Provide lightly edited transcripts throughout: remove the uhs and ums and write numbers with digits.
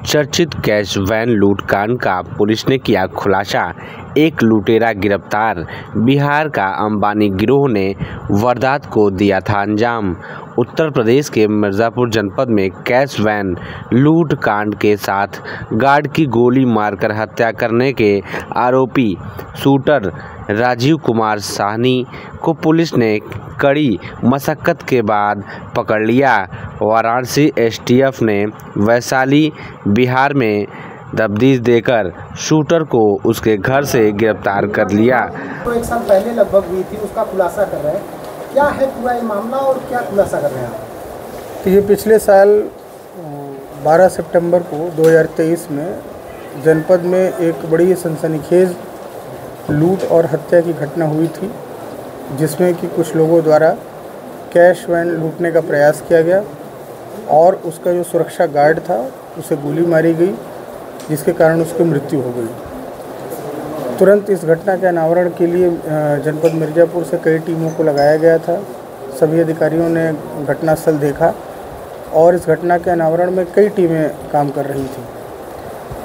चर्चित cash van लूटकांड का पुलिस ने किया खुलासा। एक लुटेरा गिरफ्तार। बिहार का अंबानी गिरोह ने वारदात को दिया था अंजाम। उत्तर प्रदेश के मिर्जापुर जनपद में कैश वैन लूट कांड के साथ गार्ड की गोली मारकर हत्या करने के आरोपी शूटर राजीव कुमार साहनी को पुलिस ने कड़ी मशक्कत के बाद पकड़ लिया। वाराणसी एसटीएफ ने वैशाली बिहार में तफ्तीश देकर शूटर को उसके घर से गिरफ्तार कर लिया। तो एक साल पहले लगभग हुई थी, उसका खुलासा कर रहे हैं। क्या है पूरा ये मामला और क्या खुलासा कर रहे हैं आप? ये पिछले साल 12 सितंबर को 2023 में जनपद में एक बड़ी सनसनीखेज लूट और हत्या की घटना हुई थी, जिसमें कि कुछ लोगों द्वारा कैश वैन लूटने का प्रयास किया गया और उसका जो सुरक्षा गार्ड था उसे गोली मारी गई, जिसके कारण उसकी मृत्यु हो गई। तुरंत इस घटना के अनावरण के लिए जनपद मिर्ज़ापुर से कई टीमों को लगाया गया था। सभी अधिकारियों ने घटनास्थल देखा और इस घटना के अनावरण में कई टीमें काम कर रही थी।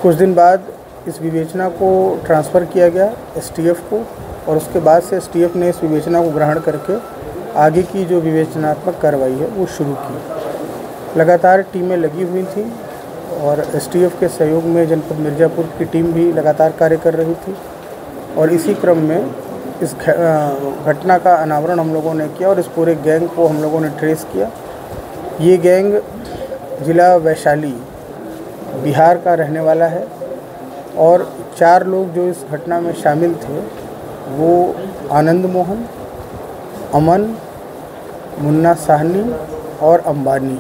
कुछ दिन बाद इस विवेचना को ट्रांसफ़र किया गया एसटीएफ को, और उसके बाद से एसटीएफ ने इस विवेचना को ग्रहण करके आगे की जो विवेचनात्मक कार्रवाई है वो शुरू की। लगातार टीमें लगी हुई थी और एसटीएफ के सहयोग में जनपद मिर्ज़ापुर की टीम भी लगातार कार्य कर रही थी, और इसी क्रम में इस घटना का अनावरण हम लोगों ने किया और इस पूरे गैंग को हम लोगों ने ट्रेस किया। ये गैंग ज़िला वैशाली बिहार का रहने वाला है और 4 लोग जो इस घटना में शामिल थे वो आनंद मोहन, अमन, मुन्ना साहनी और अंबानी,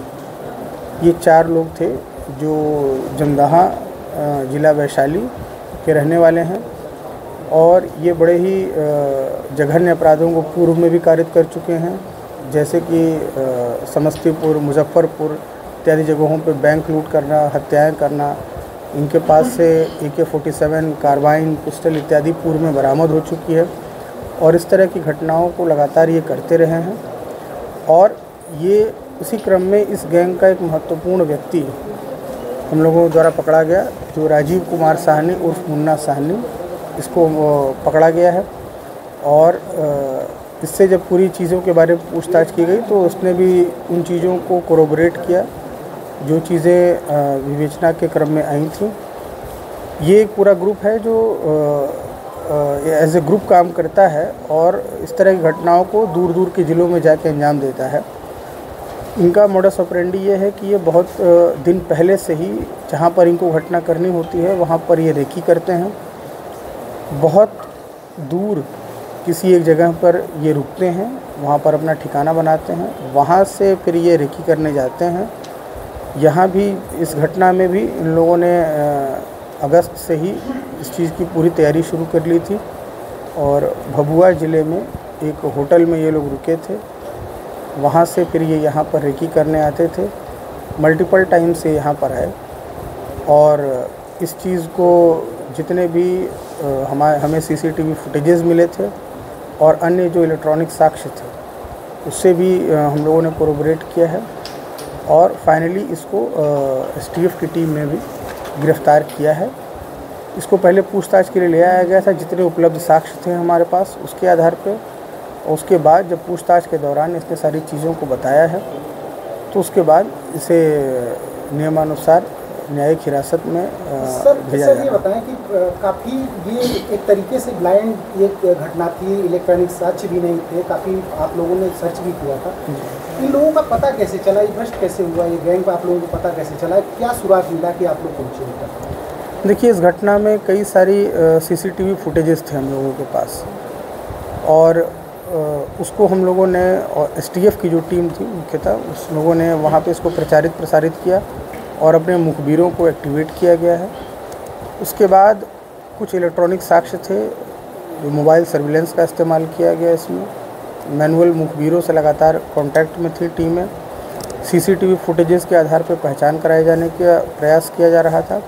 ये 4 लोग थे जो जमदाहा ज़िला वैशाली के रहने वाले हैं। और ये बड़े ही जघन्य अपराधों को पूर्व में भी कारित कर चुके हैं, जैसे कि समस्तीपुर, मुजफ्फरपुर इत्यादि जगहों पे बैंक लूट करना, हत्याएं करना। इनके पास से AK-47, कार्बाइन, पिस्टल इत्यादि पूर्व में बरामद हो चुकी है और इस तरह की घटनाओं को लगातार ये करते रहे हैं। और ये इसी क्रम में इस गैंग का एक महत्वपूर्ण व्यक्ति हम लोगों द्वारा पकड़ा गया, जो राजीव कुमार साहनी उर्फ मुन्ना साहनी, इसको पकड़ा गया है। और इससे जब पूरी चीज़ों के बारे में पूछताछ की गई तो उसने भी उन चीज़ों को कोरोबोरेट किया जो चीज़ें विवेचना के क्रम में आई थी। ये एक पूरा ग्रुप है जो एज ए ग्रुप काम करता है और इस तरह की घटनाओं को दूर दूर के ज़िलों में जाके अंजाम देता है। इनका मोडस ऑपरेंडी ये है कि ये बहुत दिन पहले से ही जहाँ पर इनको घटना करनी होती है वहाँ पर ये रेकी करते हैं। बहुत दूर किसी एक जगह पर ये रुकते हैं, वहाँ पर अपना ठिकाना बनाते हैं, वहाँ से फिर ये रेकी करने जाते हैं। यहाँ भी इस घटना में भी इन लोगों ने अगस्त से ही इस चीज़ की पूरी तैयारी शुरू कर ली थी और भभुआ ज़िले में एक होटल में ये लोग रुके थे। वहाँ से फिर ये यहाँ पर रेकी करने आते थे। मल्टीपल टाइम से यहाँ पर आए और इस चीज़ को जितने भी हमें सीसीटीवी फुटेजेस मिले थे और अन्य जो इलेक्ट्रॉनिक साक्ष्य थे उससे भी हम लोगों ने कोरोबोरेट किया है और फाइनली इसको एसटीएफ की टीम ने भी गिरफ़्तार किया है। इसको पहले पूछताछ के लिए ले आया गया था, जितने उपलब्ध साक्ष्य थे हमारे पास उसके आधार पे। उसके बाद जब पूछताछ के दौरान इसने सारी चीज़ों को बताया है तो उसके बाद इसे नियमानुसार न्यायिक हिरासत में भेजा गया। ये बताएं कि काफ़ी ये एक तरीके से ब्लाइंड एक घटना थी, इलेक्ट्रॉनिक साक्ष्य भी नहीं थे, काफ़ी आप लोगों ने सर्च भी किया था। इन लोगों का पता कैसे चला, ये भ्रष्ट कैसे हुआ, ये गैंग का आप लोगों को पता कैसे चला, क्या सुराग मिला कि आप लोग पहुँचे? देखिए, इस घटना में कई सारी सीसीटीवी फुटेजेस थे हम लोगों के पास और उसको हम लोगों ने और एसटीएफ की जो टीम थी मुख्यतः उस लोगों ने वहाँ पे इसको प्रसारित किया और अपने मुखबिरों को एक्टिवेट किया गया है। उसके बाद कुछ इलेक्ट्रॉनिक साक्ष्य थे, जो मोबाइल सर्विलेंस का इस्तेमाल किया गया। इसमें मैनुअल मुखबिरों से लगातार कांटेक्ट में थी टीमें। सीसीटीवी फुटेजेस के आधार पर पहचान कराए जाने का प्रयास किया जा रहा था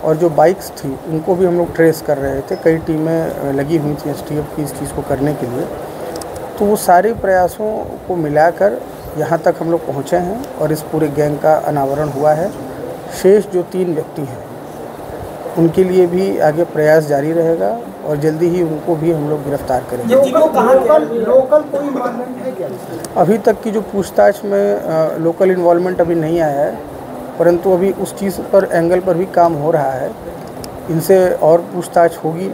और जो बाइक्स थी उनको भी हम लोग ट्रेस कर रहे थे। कई टीमें लगी हुई थी एसटीएफ की इस चीज़ को करने के लिए। तो वो सारे प्रयासों को मिलाकर यहाँ तक हम लोग पहुँचे हैं और इस पूरे गैंग का अनावरण हुआ है। शेष जो 3 व्यक्ति हैं उनके लिए भी आगे प्रयास जारी रहेगा और जल्दी ही उनको भी हम लोग गिरफ्तार करेंगे। लोकल कोई इन्वॉल्वमेंट है क्या? अभी तक की जो पूछताछ में लोकल इन्वॉल्वमेंट अभी नहीं आया है, परंतु अभी उस चीज़ पर एंगल पर भी काम हो रहा है। इनसे और पूछताछ होगी,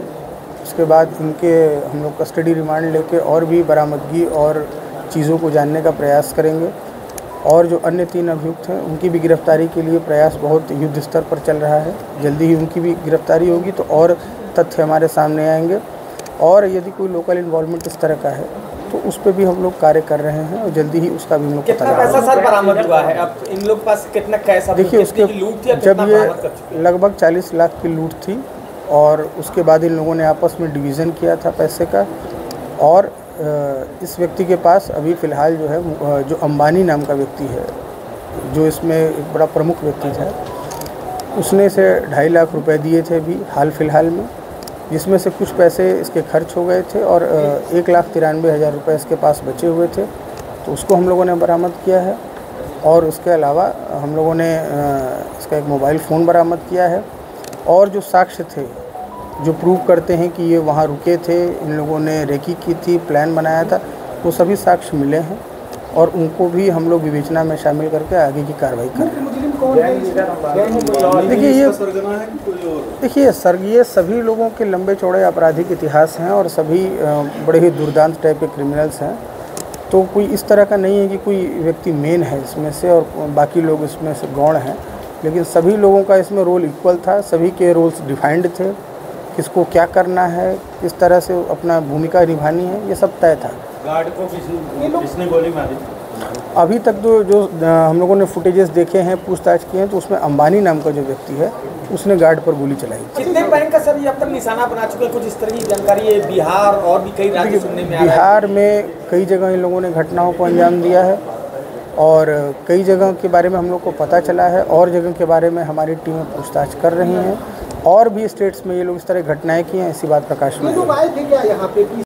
उसके बाद इनके हम लोग कस्टडी रिमांड लेके और भी बरामदगी और चीज़ों को जानने का प्रयास करेंगे। और जो अन्य 3 अभियुक्त हैं उनकी भी गिरफ्तारी के लिए प्रयास बहुत युद्ध स्तर पर चल रहा है। जल्दी ही उनकी भी गिरफ्तारी होगी तो और तथ्य हमारे सामने आएंगे, और यदि कोई लोकल इन्वॉल्वमेंट इस तरह का है तो उस पर भी हम लोग कार्य कर रहे हैं और जल्दी ही उसका भी हम लोग पता कितना पैसा सर बरामद हुआ है? अब इन लोग पास कितना कैसा? देखिए, उसके जब ये लगभग 40 लाख की लूट थी और उसके बाद इन लोगों ने आपस में डिवीज़न किया था पैसे का। और इस व्यक्ति के पास अभी फ़िलहाल जो है जो अंबानी नाम का व्यक्ति है, जो इसमें एक बड़ा प्रमुख व्यक्ति था, उसने इसे 2.5 लाख रुपए दिए थे अभी हाल फिलहाल में, जिसमें से कुछ पैसे इसके खर्च हो गए थे और 1,93,000 रुपये इसके पास बचे हुए थे, तो उसको हम लोगों ने बरामद किया है। और उसके अलावा हम लोगों ने इसका एक मोबाइल फ़ोन बरामद किया है, और जो साक्ष्य थे जो प्रूव करते हैं कि ये वहाँ रुके थे, इन लोगों ने रेकी की थी, प्लान बनाया था, वो सभी साक्ष्य मिले हैं और उनको भी हम लोग विवेचना में शामिल करके आगे की कार्रवाई कर रहे हैं। देखिए ये सभी लोगों के लंबे चौड़े आपराधिक इतिहास हैं और सभी बड़े ही दुर्दांत टाइप के क्रिमिनल्स हैं, तो कोई इस तरह का नहीं है कि कोई व्यक्ति मेन है इसमें से और बाकी लोग इसमें से गौण हैं, लेकिन सभी लोगों का इसमें रोल इक्वल था, सभी के रोल्स डिफाइंड थे, किसको क्या करना है, किस तरह से अपना भूमिका निभानी है, ये सब तय था। गार्ड को किसने गोली मारी? अभी तक तो जो हम लोगों ने फुटेजेस देखे हैं, पूछताछ की हैं, तो उसमें अंबानी नाम का जो व्यक्ति है उसने गार्ड पर गोली चलाई। कितने बैंक का सर ये अब तक निशाना बना चुके हैं? कुछ इस तरह की जानकारी है? बिहार और भी कई राज्य सुनने में आ रहा है। बिहार में कई जगह इन लोगों ने घटनाओं को अंजाम दिया है और कई जगह के बारे में हम लोग को पता चला है, और जगह के बारे में हमारी टीमें पूछताछ कर रही हैं, और भी स्टेट्स में ये लोग इस तरह घटनाएं की हैं, ऐसी बात प्रकाश में।